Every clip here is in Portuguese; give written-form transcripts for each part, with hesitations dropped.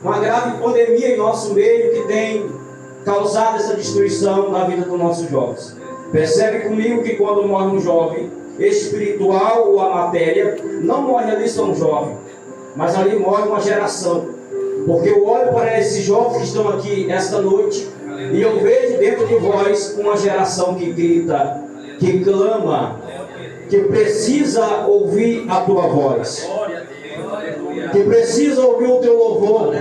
uma grave pandemia em nosso meio que tem causado essa destruição na vida dos nossos jovens. Percebe comigo que quando morre um jovem, espiritual ou a matéria, não morre ali só um jovem, mas ali morre uma geração. Porque eu olho para esses jovens que estão aqui esta noite e eu vejo dentro de vós uma geração que grita, que clama, que precisa ouvir a tua voz, que precisa ouvir o teu louvor,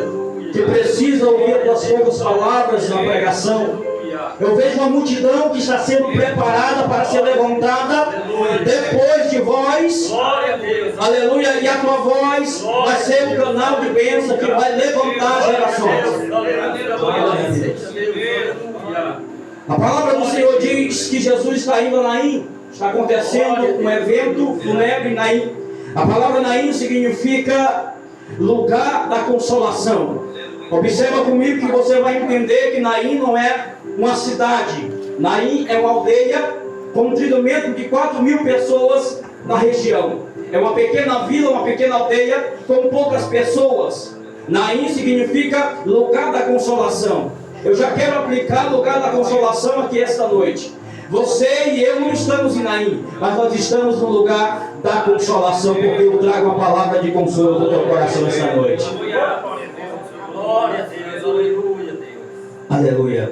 que precisa ouvir as tuas palavras na pregação. Eu vejo uma multidão que está sendo preparada para ser levantada depois de vós. Aleluia. E a tua voz vai ser um canal de bênção que vai levantar gerações. A palavra do Senhor diz que Jesus está indo a Naim. Está acontecendo um evento fúnebre em Naim. A palavra Naim significa lugar da consolação. Observa comigo que você vai entender que Naim não é uma cidade. Naim é uma aldeia com um treinamento de 4.000 pessoas na região. É uma pequena vila, uma pequena aldeia com poucas pessoas. Naim significa lugar da consolação. Eu já quero aplicar lugar da consolação aqui esta noite. Você e eu não estamos em Naim, mas nós estamos no lugar da consolação, porque eu trago a palavra de consolo do teu coração esta noite. Glória a Deus, aleluia, Deus. Aleluia.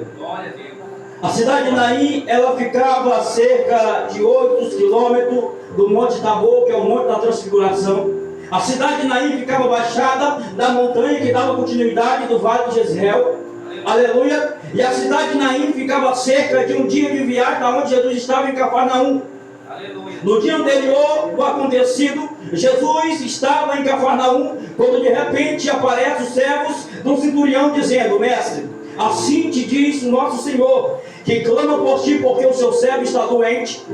A cidade de Naim, ela ficava a cerca de 8 quilômetros do Monte Tabor, que é o Monte da Transfiguração. A cidade de Naim ficava baixada da montanha que dava continuidade do Vale de Jezreel. Aleluia. E a cidade de Naim ficava a cerca de um dia de viagem da onde Jesus estava em Cafarnaum. No dia anterior do acontecido, Jesus estava em Cafarnaum, quando de repente aparecem os servos do centurião dizendo: Mestre, assim te diz o nosso Senhor, que clama por ti porque o seu servo está doente.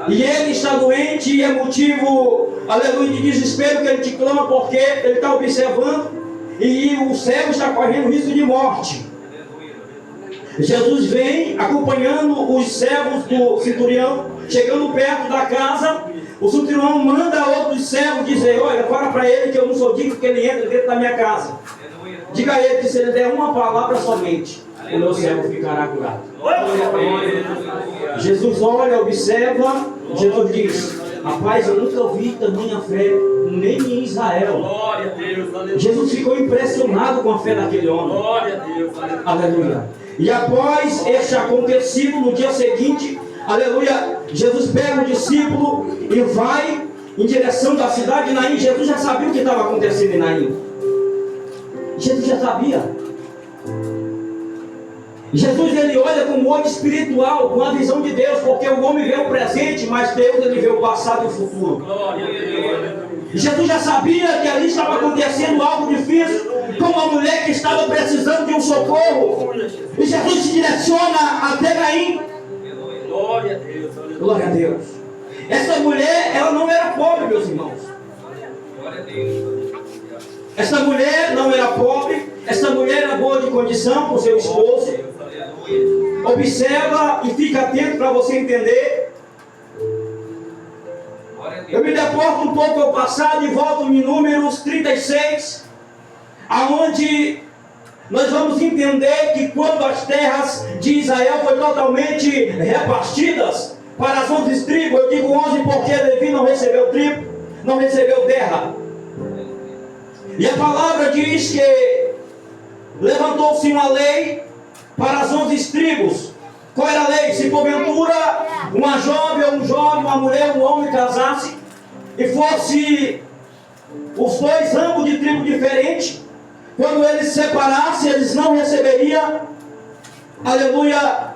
E ele está doente e é motivo, aleluia, de desespero que ele te clama, porque ele está observando e o servo está correndo risco de morte. Jesus vem acompanhando os servos do centurião, chegando perto da casa. O centurião manda outros servos dizer: olha, fala para ele que eu não sou digno que ele entre dentro da minha casa. Diga a ele que se ele der uma palavra somente, o meu servo ficará curado. Jesus olha, observa, Jesus diz: rapaz, eu nunca vi tamanha fé, nem em Israel. Glória a Deus, aleluia. Jesus ficou impressionado com a fé daquele homem. Glória a Deus, aleluia. Aleluia. E após este acontecido, no dia seguinte, aleluia, Jesus pega o discípulo e vai em direção da cidade de Naim. Jesus já sabia o que estava acontecendo em Naim. Jesus já sabia. Jesus, ele olha com um olho espiritual, com a visão de Deus, porque o homem vê o presente, mas Deus, ele vê o passado e o futuro. Glória a Deus. Jesus já sabia que ali estava acontecendo algo difícil, com uma mulher que estava precisando de um socorro. E Jesus se direciona até Naim. Glória a Deus, aleluia. Glória a Deus. Essa mulher, ela não era pobre, meus irmãos. Glória a Deus. Essa mulher não era pobre. Essa mulher era boa de condição com seu esposo. Observa e fica atento para você entender. Eu me deporto um pouco ao passado e volto em Números 36, aonde nós vamos entender que quando as terras de Israel foram totalmente repartidas para as 11 tribos, eu digo 11 porque Levi não recebeu tribo, não recebeu terra. E a palavra diz que levantou-se uma lei para as 11 tribos. Qual era a lei? Se porventura uma jovem ou um jovem, uma mulher, um homem casasse e fosse os dois ambos de tribo diferente, quando eles se separassem, eles não receberiam, aleluia,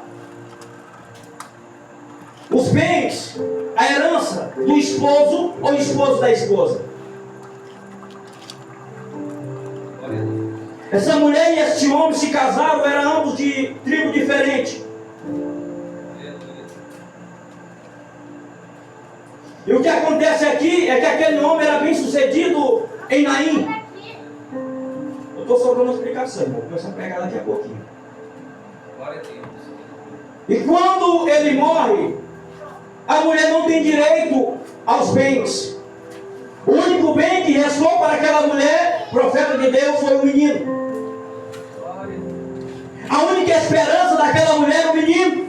os bens, a herança do esposo ou esposo da esposa. Essa mulher e este homem se casaram, eram ambos de tribo diferente. E o que acontece aqui é que aquele homem era bem sucedido em Naim. Eu estou só dando uma explicação, vou começar a pegar daqui a pouquinho. E quando ele morre, a mulher não tem direito aos bens. O único bem que restou para aquela mulher, profeta de Deus, foi o menino. menino. A única esperança daquela mulher era o menino.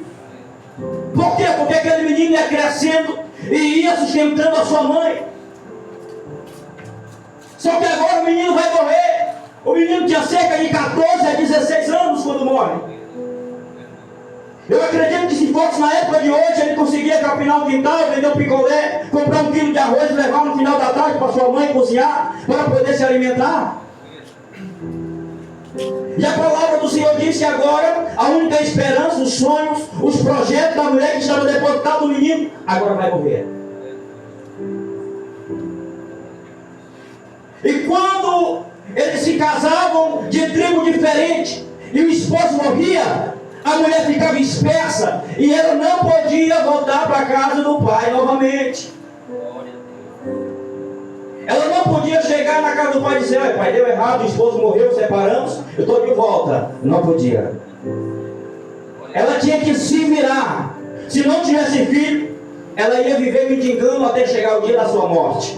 Por quê? Porque aquele menino ia crescendo e ia sustentando a sua mãe. Só que agora o menino vai morrer. O menino tinha cerca de 14 a 16 anos quando morre. Eu acredito que se fosse na época de hoje, ele conseguia capinar um quintal, vender um picolé, comprar 1 quilo de arroz e levar no final da tarde para sua mãe cozinhar, para poder se alimentar. E a palavra do Senhor disse que agora a única esperança, os sonhos, os projetos da mulher que estava depositada no menino, agora vai morrer. E quando eles se casavam de tribo diferente e o esposo morria, a mulher ficava dispersa e ela não podia voltar para a casa do pai novamente. Ela não podia chegar na casa do pai e dizer: olha, pai, deu errado, o esposo morreu, separamos, eu estou de volta. Não podia. Ela tinha que se virar. Se não tivesse filho, ela ia viver mendigando até chegar o dia da sua morte.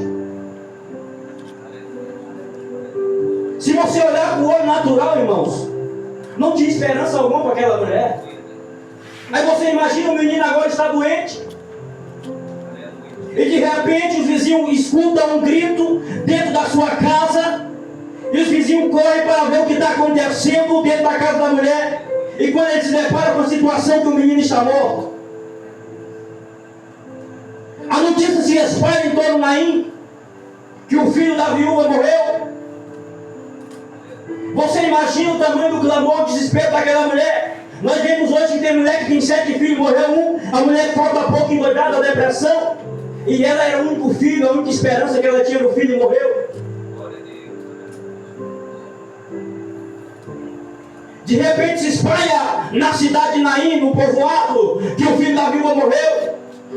Se você olhar com o olho natural, irmãos, não tinha esperança alguma para aquela mulher. Aí você imagina, o menino agora está doente. E de repente os vizinhos escutam um grito dentro da sua casa. E os vizinhos correm para ver o que está acontecendo dentro da casa da mulher. E quando eles se deparam com a situação que o menino está morto, a notícia se espalha em torno de Naim, que o filho da viúva morreu. Você imagina o tamanho do clamor, o desespero daquela mulher. Nós vemos hoje que tem mulher que tem 7 filhos, morreu um. A mulher falta pouco endoidada, depressão. E ela era o único filho, a única esperança que ela tinha no filho e morreu. De repente se espalha na cidade de Naim, no povoado, que o filho da viúva morreu.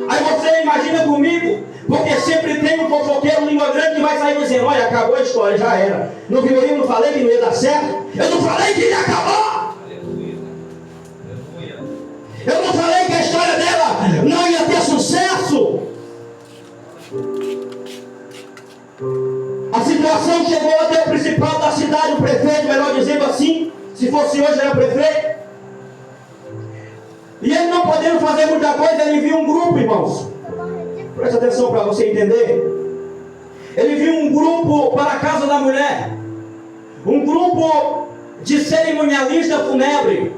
Aí você imagina comigo, porque sempre tem um fofoqueiro, língua grande, que vai sair dizendo: olha, acabou a história, já era. No violino eu não falei que não ia dar certo? Eu não falei que ia acabar? Eu não falei que a história dela não ia ter sucesso? A situação chegou até o principal da cidade, o prefeito, melhor dizendo assim, se fosse hoje era prefeito. E ele não podendo fazer muita coisa, ele viu um grupo, irmãos. Presta atenção para você entender. Ele viu um grupo para a casa da mulher. Um grupo de cerimonialista fúnebre.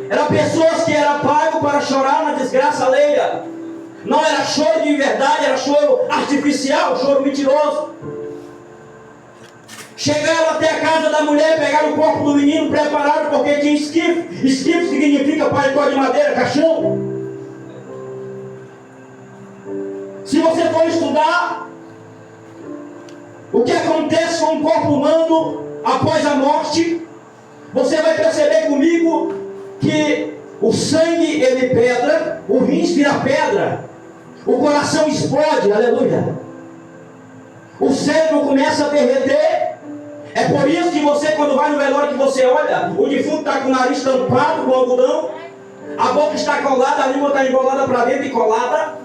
Eram pessoas que eram pago para chorar na desgraça alheia. Não era choro de verdade, era choro artificial, choro mentiroso. Chegaram até a casa da mulher, pegaram o corpo do menino, prepararam porque tinha esquife. Esquife significa paletó de madeira, caixão. Se você for estudar o que acontece com o corpo humano após a morte, você vai perceber comigo que o sangue ele pedra, o rins vira pedra, o coração explode, aleluia. O cérebro começa a derreter. É por isso que você, quando vai no velório, que você olha, o defunto está com o nariz tampado com algodão, a boca está colada, a língua está enrolada para dentro e colada,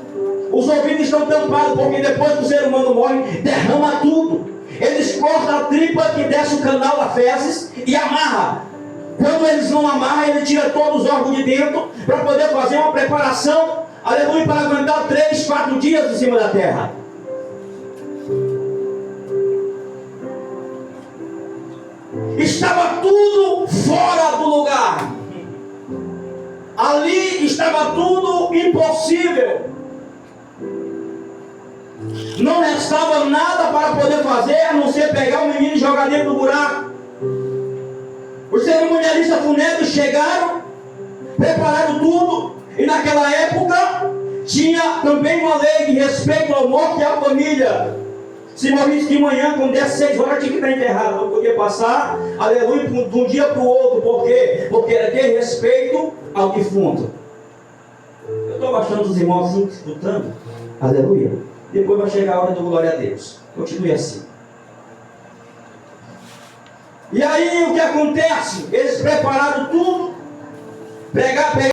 os ouvidos estão tampados, porque depois que o ser humano morre, derrama tudo. Eles cortam a tripa que desce o canal da fezes e amarra. Quando eles não amarram, ele tira todos os órgãos de dentro para poder fazer uma preparação, aleluia, para aguentar 3, 4 dias em cima da terra. Estava tudo fora do lugar. Ali estava tudo impossível. Não restava nada para poder fazer, a não ser pegar o menino e jogar dentro do buraco. Os cerimonialistas fúnebres chegaram, prepararam tudo, e naquela época tinha também uma lei de respeito ao morto e à família. Se morrisse de manhã, com 16 horas, tinha que estar enterrado. Não podia passar, aleluia, de um dia para o outro. Por quê? Porque era ter respeito ao defunto. Eu estou baixando os irmãos assim, escutando. Aleluia. Depois vai chegar a hora do glória a Deus. Continue assim. E aí o que acontece? Eles prepararam tudo. Pegaram